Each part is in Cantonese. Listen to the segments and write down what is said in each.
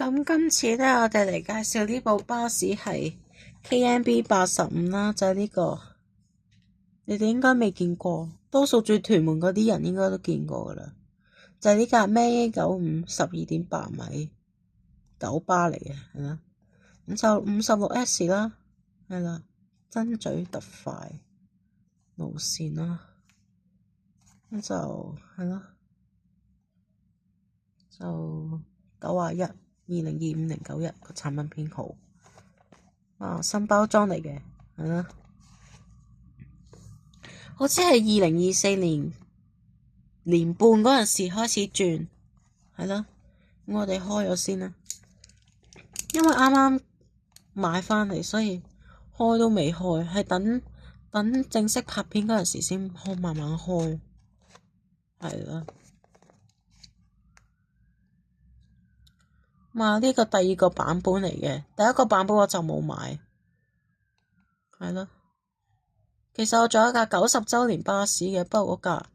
咁今次咧，我哋嚟介紹呢部巴士係 KMB 85啦，就係呢個，你哋應該未見過，多數住屯門嗰啲人應該都見過噶啦，就係呢架咩95 12.8米九巴嚟嘅，係啦，咁就56S 啦，係啦，爭咀特快路線啦，咁就係咯，就912025-091個產品編號。新包裝嚟嘅，係啦，好似係2024年半嗰陣時開始轉，係啦，咁我哋開咗先啦，因為啱啱買返嚟，所以開都未開，係等正式拍片嗰陣時先開，慢慢開，係啦。呢個第二個版本嚟嘅，第一個版本我就冇買，係咯。其實我仲有一架90週年巴士嘅，不過嗰架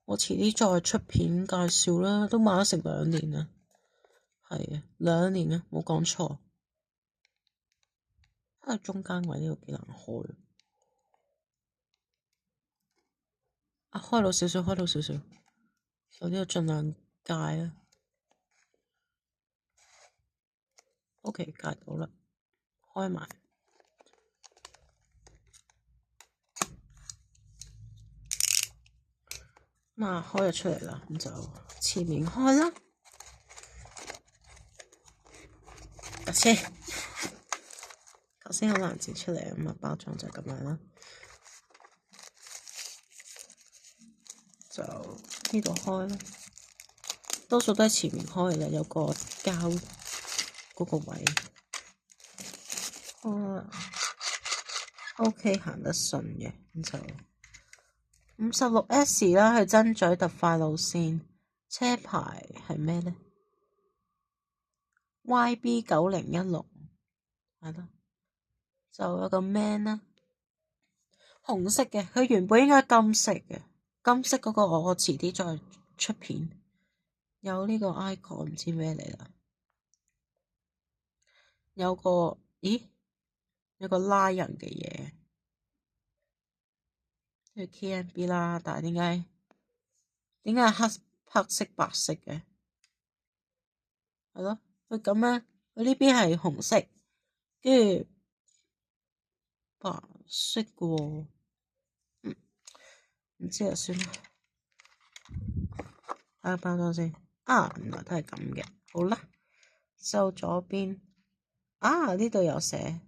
我遲啲再出片介紹啦，都買咗成2年啦，係啊，2年啊，冇講錯。因為中間位呢度幾難開，開到少少，有呢個盡量戒啦。OK， 戒到啦，開埋。開咗出嚟啦，咁就前面開啦。架車，頭先好難剪出嚟，咁包裝就咁樣啦。就呢度開啦，多數都係前面開嘅啦，有個膠嗰個位。OK， 行得順嘅，咁就56S 啦，係爭咀特快路線，車牌係咩呢？ YB9016，係咯，就有個 man 啦，紅色嘅，佢原本應該金色嘅，金色嗰個我遲啲再出片，有呢個 icon 唔知咩嚟啦，有個拉人嘅嘢，係 KMB 啦，但係點解黑色白色嘅？係咯，佢咁樣，佢呢邊係紅色，跟住白色嘅喎，唔知就算啦。睇下包裝先，原來都係咁嘅。好啦，就左邊，呢度有寫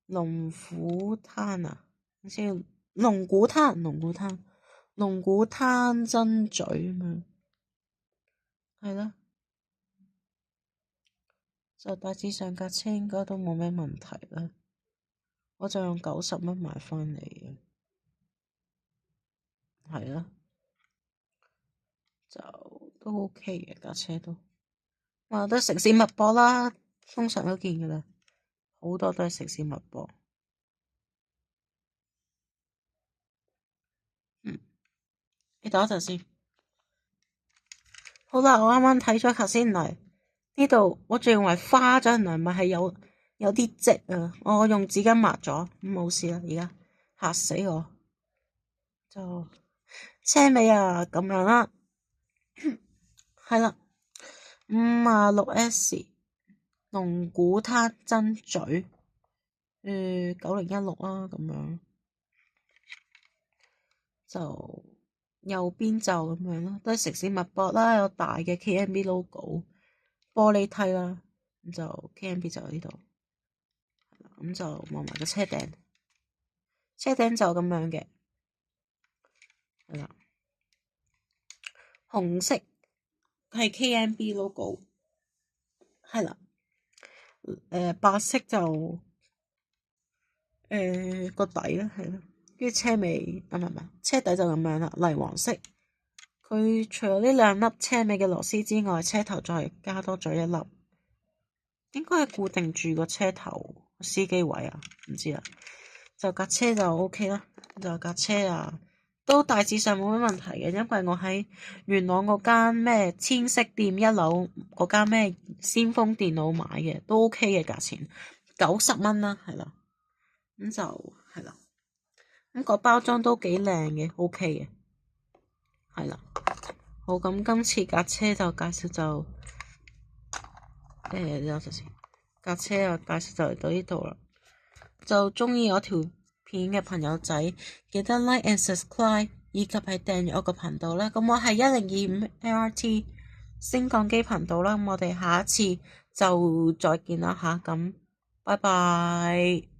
龍虎灘啊，先龍鼓灘爭咀咁樣，係咯。就大致上架車應該都冇咩問題啦，我就用90蚊買返嚟嘅，係咯，就都 OK 嘅架車都，都係城市脈搏啦，通常都見㗎啦，好多都係城市脈搏。你等一陣先。好啦，我啱啱睇咗頭先嚟呢度，我仲以為花咗，原來咪係有啲漬啊！我用紙巾抹咗，冇事啦。而家嚇死我，就車尾咁樣啦，係啦，56S 龍鼓灘爭咀9016啊，咁樣就右邊就咁樣咯，都係城市脈搏啦，有大嘅 KMB logo， 玻璃梯啦，咁就 KMB 就喺呢度，咁就望埋個車頂，車頂就咁樣嘅，係啦，紅色係 KMB logo， 係啦，白色就個底啦，係咯，跟住車尾唔係車底就咁樣啦，泥黃色。佢除咗呢2粒車尾嘅螺絲之外，車頭再加多咗1粒，應該係固定住個車頭司機位啊，唔知啊。就架車就 OK 啦，就架車都大致上冇乜問題嘅，因為我喺元朗嗰間咩千色店1樓嗰間咩先鋒電腦買嘅，都 OK 嘅價錢，90蚊啦，係啦，咁就係啦，咁個包裝都幾靚嘅，OK 嘅，係啦，好，咁今次架車就介紹就有陣時架車又介紹就嚟到呢度啦，就鍾意我條片嘅朋友仔，記得 like and subscribe，以及係訂閱我個頻道啦。咁我係1025 LRT 升降機頻道啦。咁我哋下一次就再見啦吓，咁拜拜。